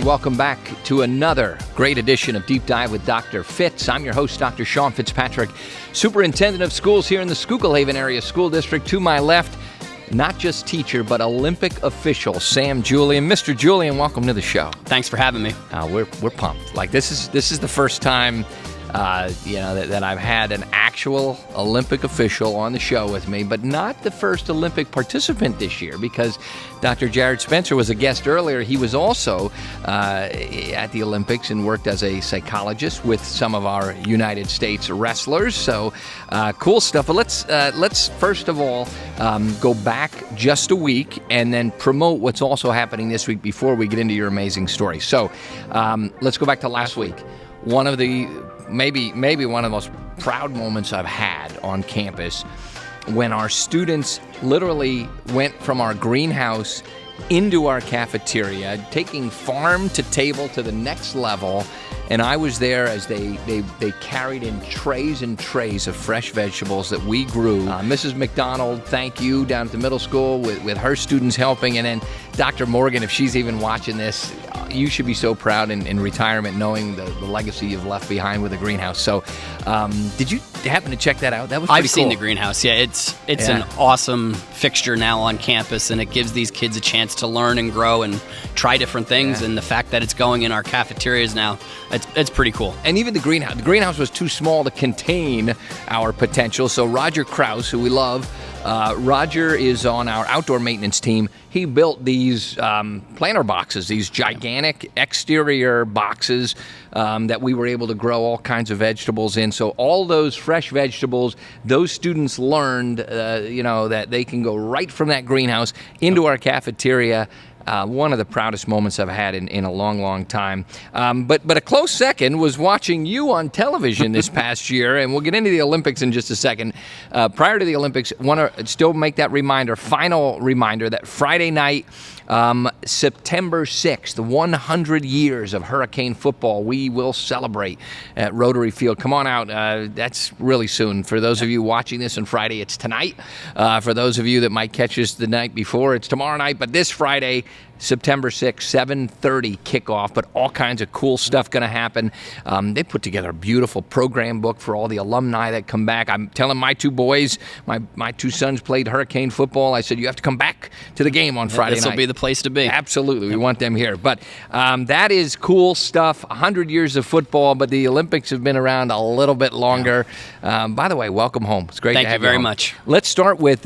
Welcome back to another great edition of Deep Dive with Dr. Fitz. I'm your host, Dr. Sean Fitzpatrick, Superintendent of Schools here in the Schuylkill Area School District. To my left, not just teacher, but Olympic official, Sam Julian. Mr. Julian, welcome to the show. Thanks for having me. We're pumped. Like this is the first time that I've had an actual Olympic official on the show with me, but not the first Olympic participant this year, because Dr. Jared Spencer was a guest earlier. He was also at the Olympics and worked as a psychologist with some of our United States wrestlers. So cool stuff. But let's first of all go back just a week and then promote what's also happening this week before we get into your amazing story. So let's go back to last week. One of the maybe one of the most proud moments I've had on campus, when our students literally went from our greenhouse into our cafeteria, taking farm to table to the next level. And I was there as they carried in trays and trays of fresh vegetables that we grew. Mrs. McDonald, thank you, down at the middle school with her students helping. And then Dr. Morgan, if she's even watching this, you should be so proud in retirement knowing the legacy you've left behind with the greenhouse. So did you happen to check that out? That was pretty I've seen cool. the greenhouse. Yeah, it's an awesome fixture now on campus, and it gives these kids a chance to learn and grow and try different things. Yeah. And the fact that it's going in our cafeterias now, it's pretty cool. And even the greenhouse was too small to contain our potential. So Roger Krause, who we love, Roger is on our outdoor maintenance team. He built these planter boxes, these gigantic exterior boxes that we were able to grow all kinds of vegetables in. So all those fresh vegetables, those students learned, that they can go right from that greenhouse into our cafeteria. One of the proudest moments I've had in a long, long time. But a close second was watching you on television this past year, and we'll get into the Olympics in just a second. Prior to the Olympics, want to still make that final reminder, that Friday night, September 6th, 100 years of Hurricane football, we will celebrate at Rotary Field. Come on out. That's really soon. For those of you watching this on Friday, it's tonight. For those of you that might catch us the night before, it's tomorrow night. But this Friday, September 6th, 7:30 kickoff, but all kinds of cool stuff going to happen. They put together a beautiful program book for all the alumni that come back. I'm telling my two boys, my two sons played Hurricane football. I said, you have to come back to the game on Friday night. This will be the place to be. Absolutely. We want them here. But that is cool stuff. 100 years of football, but the Olympics have been around a little bit longer. By the way, welcome home. It's great to have you. Thank you very home. much. Let's start with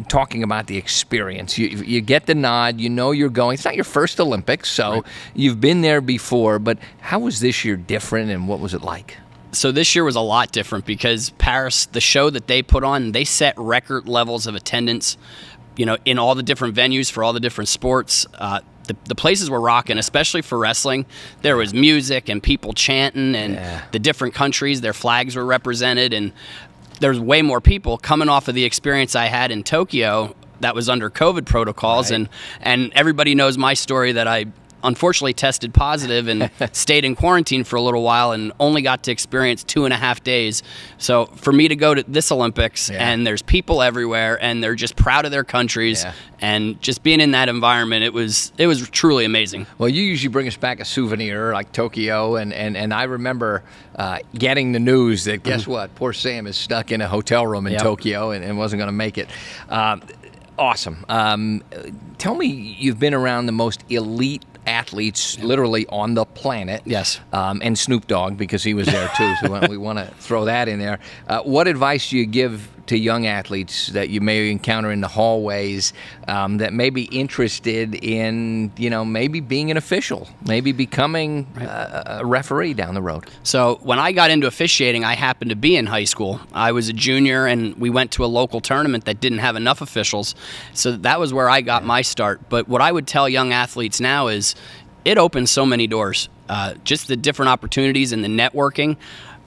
talking about the experience. You get the nod. You know you're going. It's not your first Olympics, so right. You've been there before, but how was this year different, and what was it like? So this year was a lot different because Paris, the show that they put on, they set record levels of attendance, in all the different venues for all the different sports. The places were rocking, especially for wrestling. There was music and people chanting, and the different countries, their flags were represented, and there's way more people coming off of the experience I had in Tokyo that was under COVID protocols, right. and everybody knows my story that I unfortunately tested positive and stayed in quarantine for a little while and only got to experience 2.5 days. So for me to go to this Olympics and there's people everywhere and they're just proud of their countries and just being in that environment, it was truly amazing. Well, you usually bring us back a souvenir like Tokyo, and I remember getting the news that guess what? Poor Sam is stuck in a hotel room in Tokyo and wasn't going to make it. Awesome. Tell me, you've been around the most elite athletes literally on the planet. Yes. And Snoop Dogg, because he was there too, so we want to throw that in there. What advice do you give to young athletes that you may encounter in the hallways that may be interested in, maybe being an official, maybe becoming a referee down the road? So when I got into officiating, I happened to be in high school. I was a junior, and we went to a local tournament that didn't have enough officials. So that was where I got my start. But what I would tell young athletes now is it opens so many doors. Just the different opportunities and the networking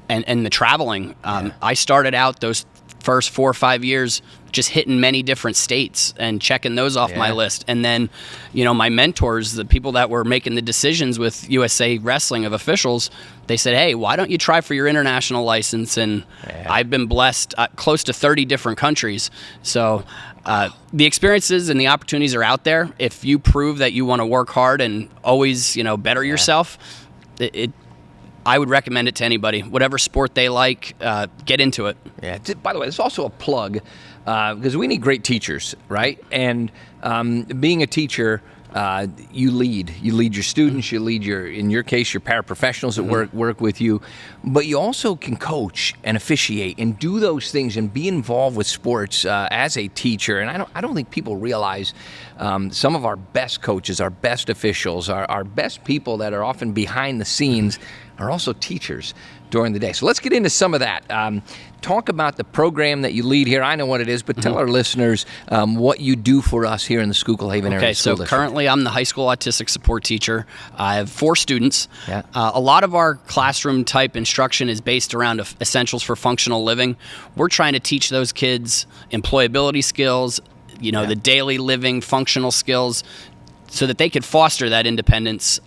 and the traveling. I started out those first 4 or 5 years just hitting many different states and checking those off my list. And then, my mentors, the people that were making the decisions with USA Wrestling of officials, they said, hey, why don't you try for your international license? And I've been blessed close to 30 different countries. So the experiences and the opportunities are out there. If you prove that you want to work hard and always, better yourself, I would recommend it to anybody. Whatever sport they like, get into it. Yeah. By the way, it's also a plug because we need great teachers, right? And being a teacher, you lead your students, you lead in your case, your paraprofessionals that work with you, but you also can coach and officiate and do those things and be involved with sports as a teacher. And I don't think people realize some of our best coaches, our best officials, our best people that are often behind the scenes are also teachers during the day. So let's get into some of that. Talk about the program that you lead here. I know what it is, but tell our listeners what you do for us here in the Schuylkill Haven area school district. Currently I'm the high school autistic support teacher. I have 4 students. Yeah. A lot of our classroom type instruction is based around essentials for functional living. We're trying to teach those kids employability skills, the daily living functional skills so that they could foster that independence.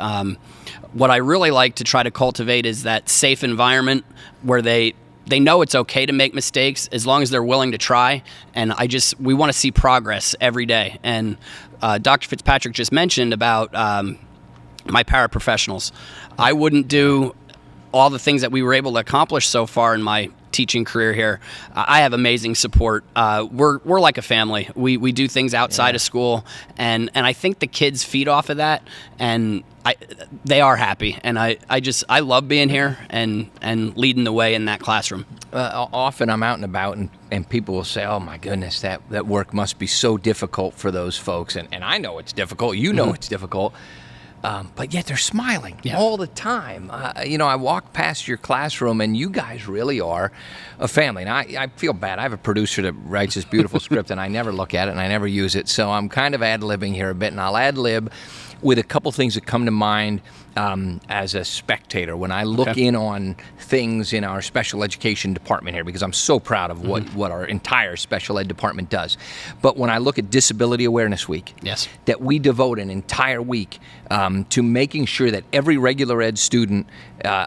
What I really like to try to cultivate is that safe environment where they know it's okay to make mistakes as long as they're willing to try. And we want to see progress every day. And Dr. Fitzpatrick just mentioned about my paraprofessionals. I wouldn't do all the things that we were able to accomplish so far in my teaching career here. I have amazing support. We're like a family. We do things outside of school, and I think the kids feed off of that, and they are happy. And I love being here and leading the way in that classroom. Often I'm out and about, and people will say, oh my goodness, that work must be so difficult for those folks. And I know it's difficult. It's difficult. But yet they're smiling all the time. I walk past your classroom, and you guys really are a family. And I feel bad. I have a producer that writes this beautiful script, and I never look at it, and I never use it. So I'm kind of ad-libbing here a bit, and I'll ad-lib with a couple things that come to mind as a spectator when I look in on things in our special education department here, because I'm so proud of what our entire special ed department does. But when I look at Disability Awareness Week, that we devote an entire week to making sure that every regular ed student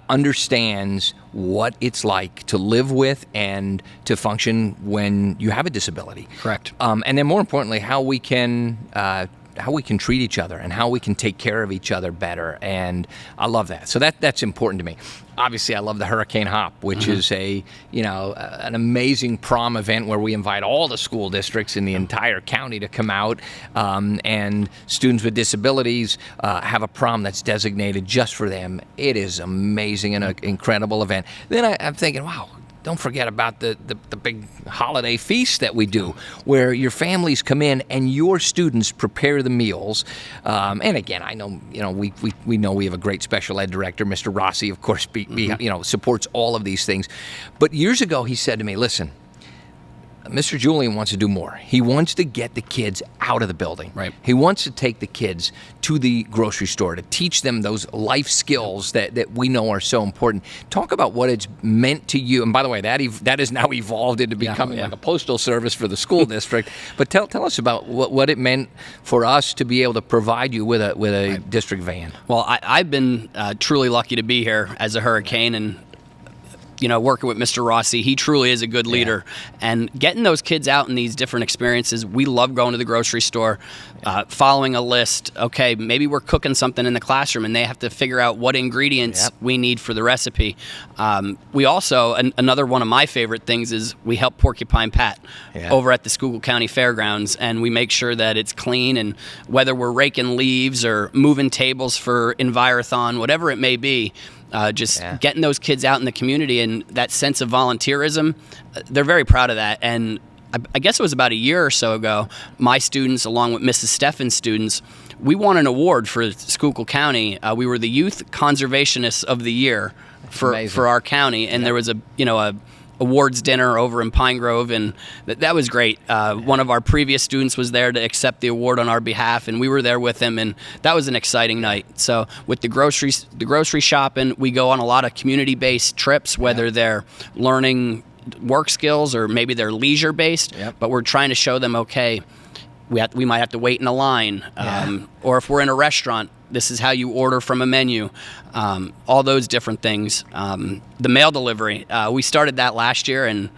understands what it's like to live with and to function when you have a disability. Correct. And then more importantly, how we can treat each other and how we can take care of each other better. And I love that. So that's important to me. Obviously, I love the Hurricane Hop, which is an amazing prom event where we invite all the school districts in the entire county to come out, and students with disabilities have a prom that's designated just for them. It is amazing and an incredible event. Then I'm thinking, wow, don't forget about the big holiday feast that we do, where your families come in and your students prepare the meals. And again, I know we know we have a great special ed director, Mr. Rossi, of course, supports all of these things. But years ago, he said to me, "Listen, Mr. Julian wants to do more. He wants to get the kids out of the building. Right. He wants to take the kids to the grocery store to teach them those life skills that we know are so important." Talk about what it's meant to you. And by the way, that is now evolved into becoming like a postal service for the school district. But tell us about what it meant for us to be able to provide you with a district van. Well, I've been truly lucky to be here as a Hurricane, and working with Mr. Rossi, he truly is a good leader. And getting those kids out in these different experiences, we love going to the grocery store, following a list. Okay, maybe we're cooking something in the classroom, and they have to figure out what ingredients we need for the recipe. We also, another one of my favorite things is we help Porcupine Pat over at the Schuylkill County Fairgrounds, and we make sure that it's clean, and whether we're raking leaves or moving tables for Envirothon, whatever it may be, getting those kids out in the community and that sense of volunteerism, they're very proud of that. And I guess it was about a year or so ago, my students, along with Mrs. Steffen's students, we won an award for Schuylkill County. We were the Youth Conservationists of the Year for our county, and there was a awards dinner over in Pine Grove, and that was great. One of our previous students was there to accept the award on our behalf, and we were there with him, and that was an exciting night. So with the grocery shopping, we go on a lot of community-based trips, whether they're learning work skills, or maybe they're leisure based, but we're trying to show them, okay, we might have to wait in a line, or if we're in a restaurant, this is how you order from a menu, all those different things. The mail delivery, we started that last year, and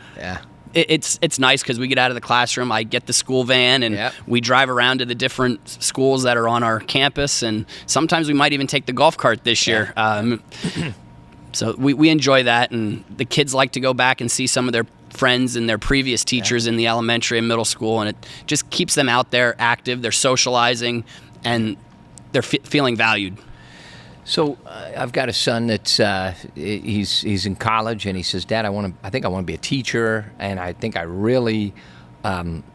it's nice because we get out of the classroom, I get the school van, and we drive around to the different schools that are on our campus, and sometimes we might even take the golf cart this year. So we enjoy that, and the kids like to go back and see some of their friends and their previous teachers in the elementary and middle school, and it just keeps them out there active, they're socializing, and they're feeling valued. So I've got a son that's he's in college, and he says, Dad, I think I want to be a teacher, and I think I really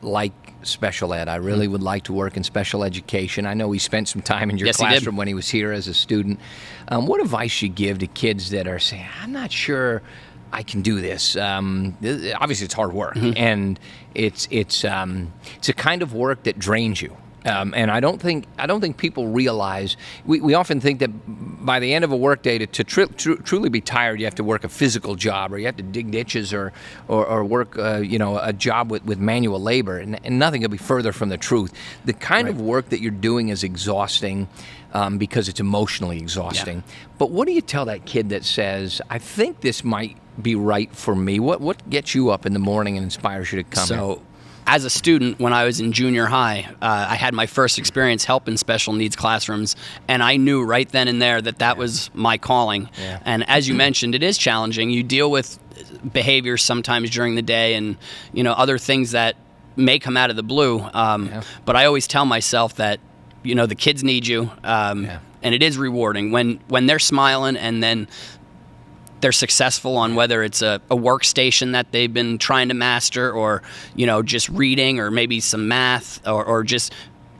like special ed. I really would like to work in special education. I know he spent some time in your classroom when he was here as a student. What advice you give to kids that are saying, I'm not sure I can do this? Obviously, it's hard work, and it's a kind of work that drains you. And I don't think people realize. We often think that by the end of a workday, to truly be tired, you have to work a physical job, or you have to dig ditches, or work a job with manual labor, and nothing could be further from the truth. The kind of work that you're doing is exhausting because it's emotionally exhausting. But what do you tell that kid that says, I think this might be right for me? What gets you up in the morning and inspires you to come here? As a student, when I was in junior high, I had my first experience helping special needs classrooms, and I knew right then and there that was my calling. And as you mentioned, it is challenging. You deal with behaviors sometimes during the day, and other things that may come out of the blue. But I always tell myself that the kids need you, and it is rewarding when they're smiling, and then they're successful on whether it's a workstation that they've been trying to master, or just reading, or maybe some math, or just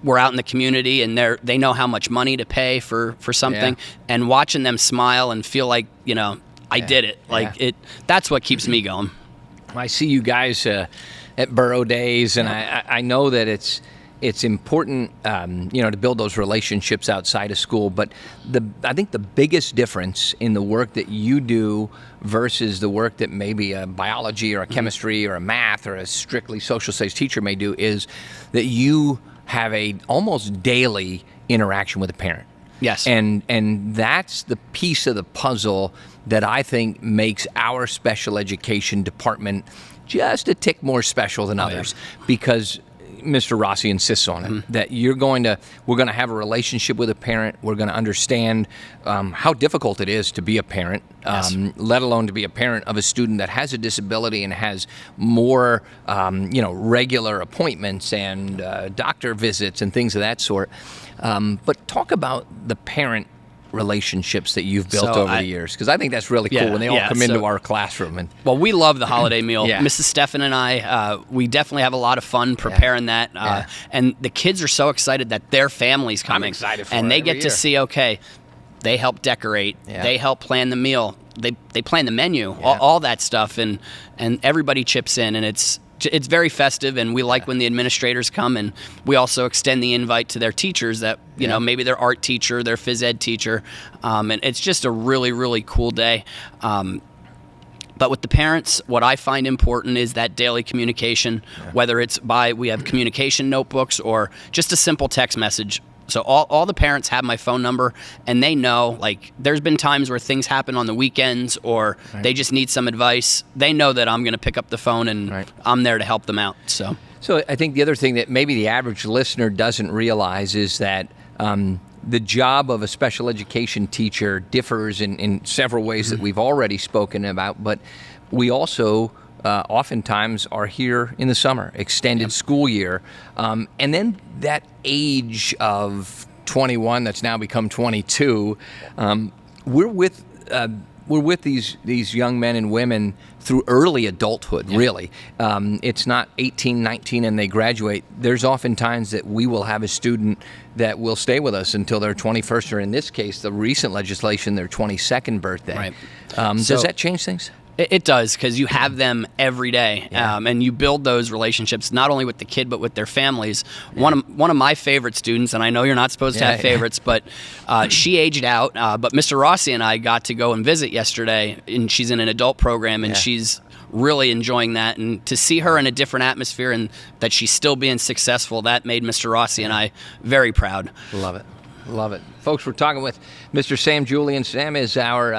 we're out in the community and they know how much money to pay for something, and watching them smile and feel like I did it. That's what keeps me going. I see you guys at Burrow Days, and I know that it's important, to build those relationships outside of school. But I think the biggest difference in the work that you do versus the work that maybe a biology or a chemistry or a math or a strictly social studies teacher may do is that you have a almost daily interaction with a parent. Yes. And that's the piece of the puzzle that I think makes our special education department just a tick more special than others, because Mr. Rossi insists on it, that we're going to have a relationship with a parent. We're going to understand how difficult it is to be a parent, let alone to be a parent of a student that has a disability and has more, regular appointments and doctor visits and things of that sort. But talk about the parent relationships that you've built over the years, because I think that's really cool when they all come into our classroom. Well, we love the holiday meal. Mrs. Stefan and I, we definitely have a lot of fun preparing that, and the kids are so excited that their family's coming. I'm excited for and it they every get to see, okay, they help decorate, they help plan the meal, they plan the menu, all that stuff, and everybody chips in, and it's very festive, and we like when the administrators come, and we also extend the invite to their teachers that, maybe their art teacher, their phys ed teacher, and it's just a really, really cool day. But with the parents, what I find important is that daily communication, whether it's we have communication notebooks or just a simple text message. So all the parents have my phone number, and they know, there's been times where things happen on the weekends, or they just need some advice. They know that I'm going to pick up the phone, and I'm there to help them out. So I think the other thing that maybe the average listener doesn't realize is that the job of a special education teacher differs in several ways that we've already spoken about, but we also oftentimes are here in the summer, extended school year. And then that age of 21 that's now become 22, we're with these young men and women through early adulthood, really. It's not 18, 19 and they graduate. There's often times that we will have a student that will stay with us until their 21st, or in this case, the recent legislation, their 22nd birthday. Does that change things? It does, because you have them every day, and you build those relationships not only with the kid but with their families. One of my favorite students, and I know you're not supposed to have favorites, but she aged out. But Mr. Rossi and I got to go and visit yesterday, and she's in an adult program, and she's really enjoying that. And to see her in a different atmosphere and that she's still being successful, that made Mr. Rossi and I very proud. Love it. Love it. Folks, we're talking with Mr. Sam Julian. Sam is our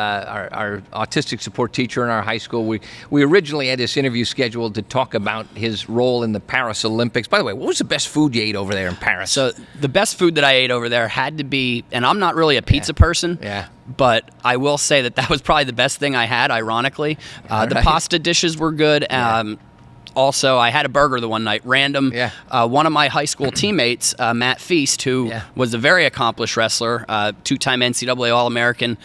autistic support teacher in our high school. We originally had this interview scheduled to talk about his role in the Paris Olympics. By the way, what was the best food you ate over there in Paris? So the best food that I ate over there had to be, and I'm not really a pizza person, but I will say that was probably the best thing I had, ironically. The pasta dishes were good. Also, I had a burger the one night, random. One of my high school teammates, Matt Feast, who was a very accomplished wrestler, two-time NCAA All-American,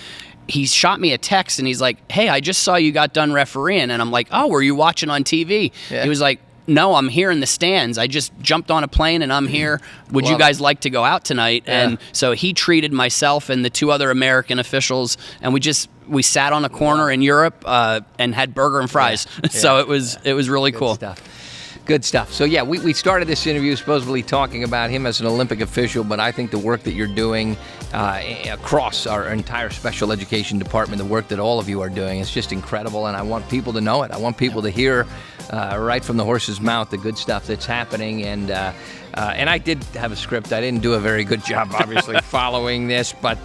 he shot me a text, and he's like, hey, I just saw you got done refereeing. And I'm like, oh, were you watching on TV? He was like, no, I'm here in the stands. I just jumped on a plane, and I'm here. Would you guys like to go out tonight? And so he treated myself and the two other American officials, and we sat on a corner in Europe and had burger and fries. So it was really cool. Good stuff. So we started this interview supposedly talking about him as an Olympic official, but I think the work that you're doing across our entire special education department, the work that all of you are doing, is just incredible, and I want people to know it. I want people to hear right from the horse's mouth the good stuff that's happening. And I did have a script. I didn't do a very good job, obviously, following this, but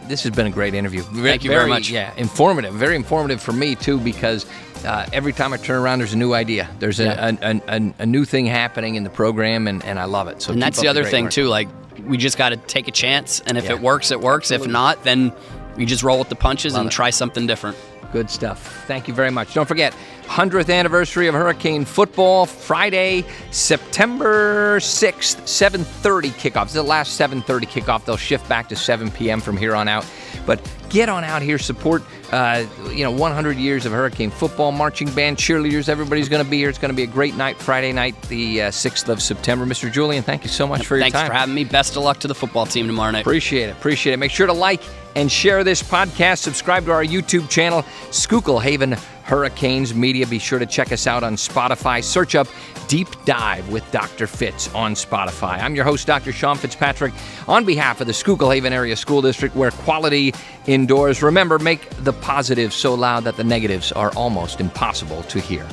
this has been a great interview. Thank you very much. Yeah, informative. Very informative for me, too, because every time I turn around, there's a new idea. There's a new thing happening in the program, and I love it. So and that's the other thing, too. Like, we just got to take a chance, and if it works, it works. If not, then we just roll with the punches and try something different. Good stuff. Thank you very much. Don't forget, 100th anniversary of Hurricane football, Friday, September 6th, 7:30 kickoff. It's the last 7:30 kickoff. They'll shift back to 7 p.m. from here on out. But get on out here, support 100 years of Hurricane football, marching band, cheerleaders. Everybody's going to be here. It's going to be a great night, Friday night, the 6th of September. Mr. Julian, thank you so much for your time. Thanks for having me. Best of luck to the football team tomorrow night. Appreciate it. Make sure to like and share this podcast. Subscribe to our YouTube channel, Schuylkill Haven Hurricanes Media. Be sure to check us out on Spotify. Search up Deep Dive with Dr. Fitz on Spotify. I'm your host, Dr. Sean Fitzpatrick, on behalf of the Schuylkill Haven Area School District, where quality indoors. Remember, make the positives so loud that the negatives are almost impossible to hear.